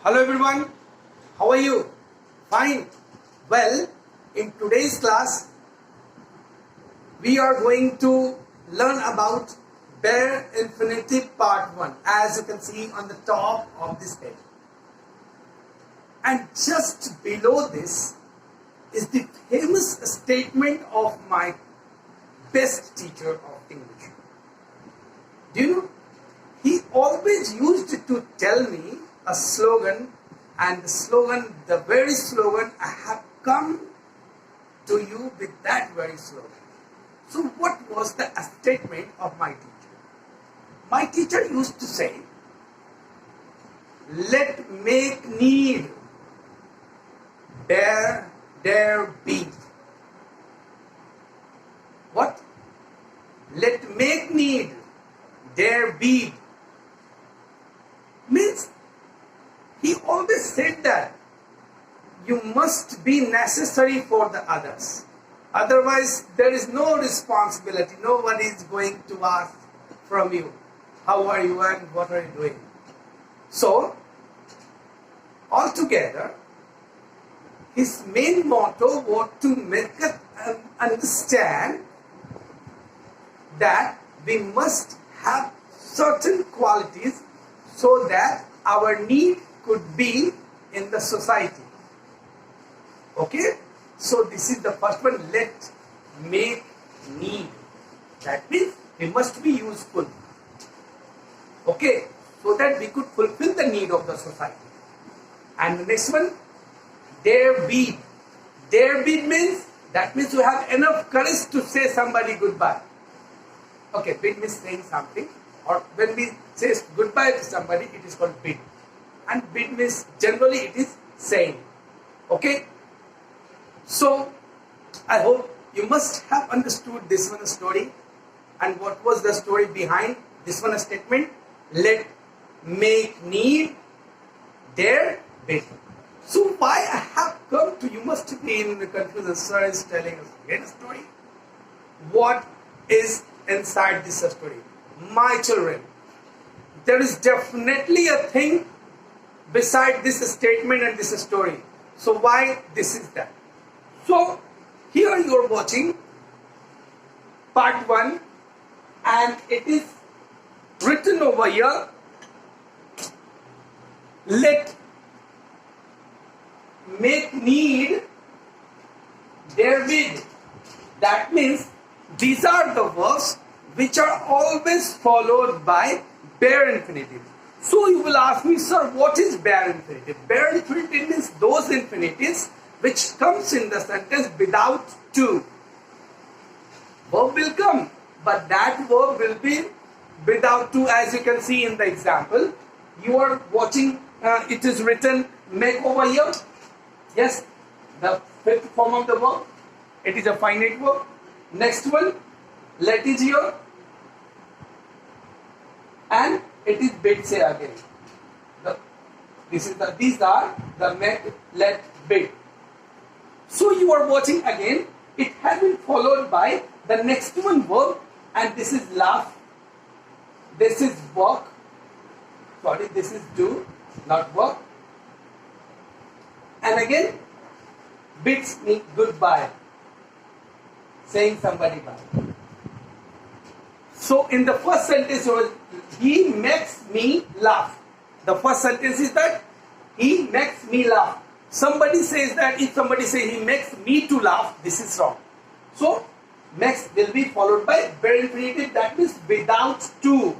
Hello everyone, how are you? Fine. Well, in today's class, we are going to learn about bare infinitive part 1, as you can see on the top of this page. And just below this is the famous statement of my best teacher of English. Do you know? He always used to tell me a slogan, and the very slogan, I have come to you with that very slogan. So what was the statement of my teacher? My teacher used to say, let make need there be. What? Let make need there be. Means he always said that you must be necessary for the others. Otherwise, there is no responsibility. Nobody is going to ask from you, how are you and what are you doing? So, altogether, his main motto was to make us understand that we must have certain qualities so that our need could be in the society. Okay? So this is the first one, let make need. That means we must be useful. Okay? So that we could fulfill the need of the society. And the next one, there be. There be means, that means you have enough courage to say somebody goodbye. Okay, bid means saying something. Or when we say goodbye to somebody, it is called bid. And bid means generally it is saying. Okay? So, I hope you must have understood this one story. And what was the story behind this one statement? Let make need there bid. So why I have come to, you must be in the confusion. Sir is telling us again a story. What is inside this story? My children, there is definitely a thing beside this statement and this story. So why this is that? So here you are watching part 1 and it is written over here, let make need there be. That means these are the verbs which are always followed by bare infinitive. So you will ask me, sir, what is bare infinitive? Bare infinitive means those infinitives which comes in the sentence without to. Verb will come, but that verb will be without to, as you can see in the example. You are watching, it is written make over here. Yes, the fifth form of the verb. It is a finite verb. Next one, let is here. And it is bid say again. These are the make, let, bid. So you are watching again. It has been followed by the next one verb, and this is laugh. This is work. Sorry, this is do, not work. And again, bids me goodbye, saying somebody bye. So in the first sentence, he makes me laugh. The first sentence is that he makes me laugh. Somebody says that, if somebody says he makes me to laugh, this is wrong. So makes will be followed by bare infinitive, that means without to.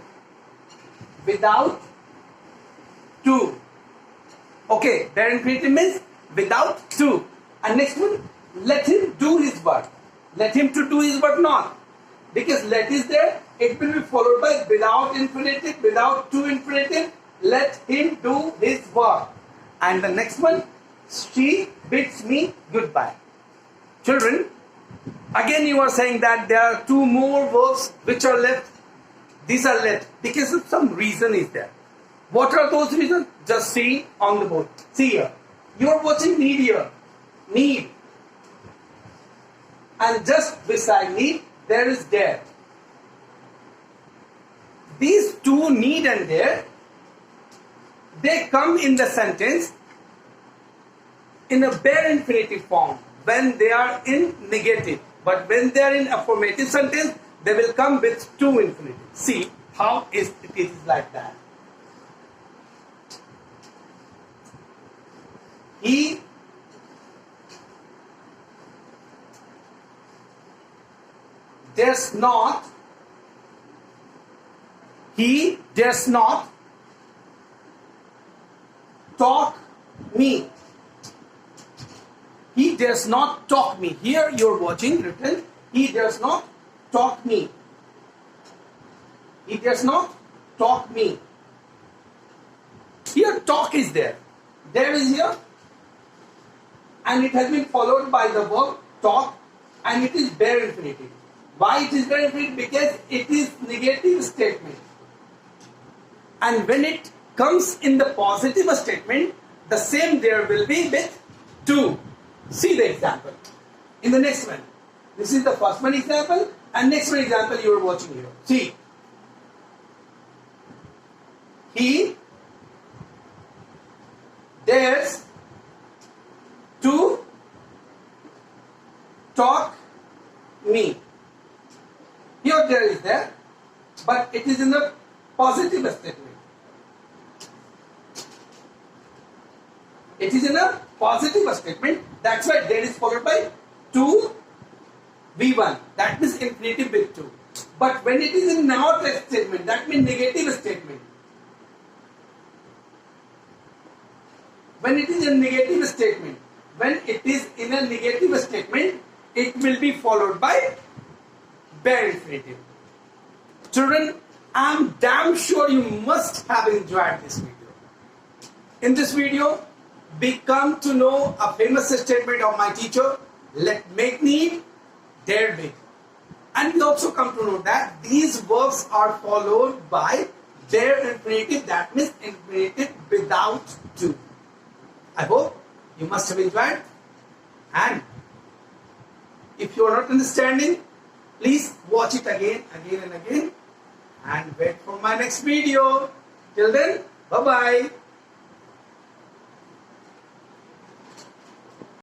Without to. Okay, bare infinitive means without to. And next one, let him do his work. Let him to do his work not. Because let is there, it will be followed by without infinitive, without to infinitive. Let him do his work. And the next one, she bids me goodbye. Children, again you are saying that there are 2 more verbs which are left. These are left because of some reason is there. What are those reasons? Just see on the board. See here. You are watching need here. Need. And just beside need, there is there. These two, need and there, they come in the sentence in a bare infinitive form when they are in negative. But when they are in affirmative sentence, they will come with two infinitives. See how it is like that. He does not talk me. He does not talk me. Here you're watching written, he does not talk me. He does not talk me. Here talk is there. There is here. And it has been followed by the verb talk, and it is bare infinitive. Why it is bare infinitive? Because it is negative statement. And when it comes in the positive statement, the same there will be with to. See the example in the next one. This is the first one example, and next one example you are watching here. See, he dares to talk me. Here there is there, but it is in the positive statement. It is in a positive statement. That's why there is followed by 2 V1. That means infinitive with 2. But when it is in not a statement, that means negative statement. When it is a negative statement, it will be followed by bare infinitive. Children, I am damn sure you must have enjoyed this video. In this video, we come to know a famous statement of my teacher, let make need, dare be. And we also come to know that these verbs are followed by bare infinitive, that means infinitive without to. I hope you must have enjoyed, and if you are not understanding, please watch it again and again, and wait for my next video. Till then, bye-bye.